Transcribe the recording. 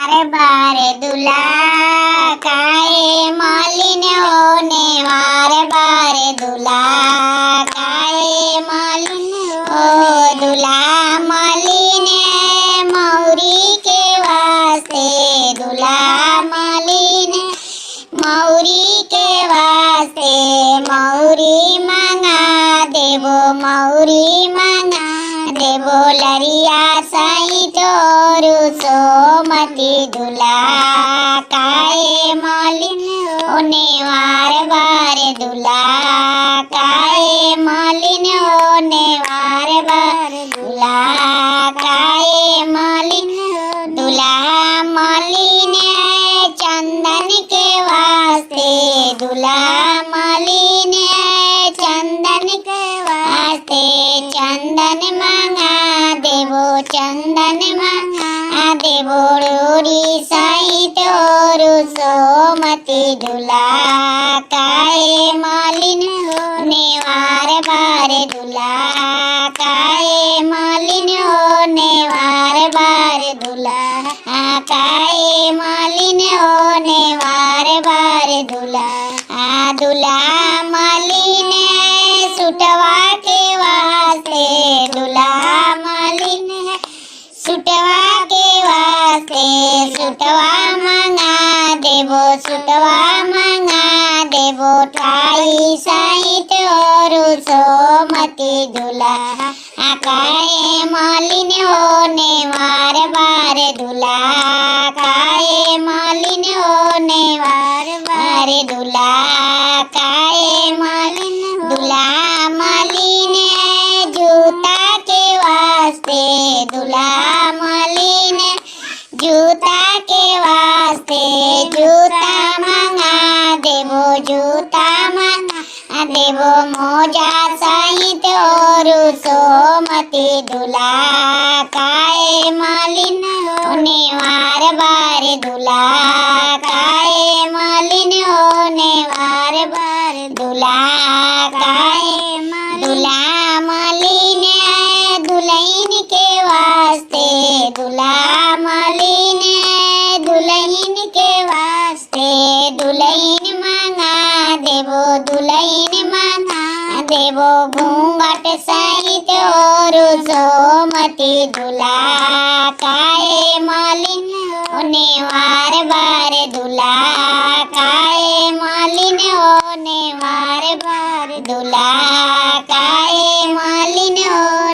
वारे बारे दूल्हा काए मलिन होने वारे बारे दूल्हा काए मलिन ओ दूल्हा मलिन मौरी के वास्ते दूल्हा मलिन मौरी के वास्ते मौरी मांगा देवो लरिया साई तोरु सोमती दूल्हा काए मलिन होने वारे बारे दूल्हा काए मलिन होने वारे बारे दूल्हा काए मलिन दूल्हा मलिन चंदन के वास्ते दूल्हा मलिन चंदन के वास्ते चंदन मांगा देवो रोरी साई तोरु सोमती दूल्हा काए मलिन होने वारे बारे दूल्हा काए मलिन होने वारे बारे दूल्हा काए मलिन होने वारे बारे दूल्हा दूल्हा मलिन सुटवा के वास्ते दूल्हा मलिन सुटवा के वास्ते सुटवा मांगा देवो ठाई साई तोरु सोमती दूल्हा काए मलिन होने वारे बारे दूल्हा काए मलिन होने वारे बारे दूल्हा काए मलिन दूल्हा मलिन जूता के वास्ते दूल्हा मलिन जूता के वास्ते जूता मांगा देवो मोजा साई तोरु सोमती दूल्हा काए मलिन होने वारे बारे दूल्हा काए मलिन होने वारे बारे दूल्हा काए दूल्हा मलिन दुल्हन के वास्ते दूल्हा मलिन दुल्हन के वास्ते दुल्हन मांगा देवो घूंघट सहित और सोमती दूल्हा काए मलिन होने वारे बारे दूल्हा काए मलिन होने वारे बारे दूल्हा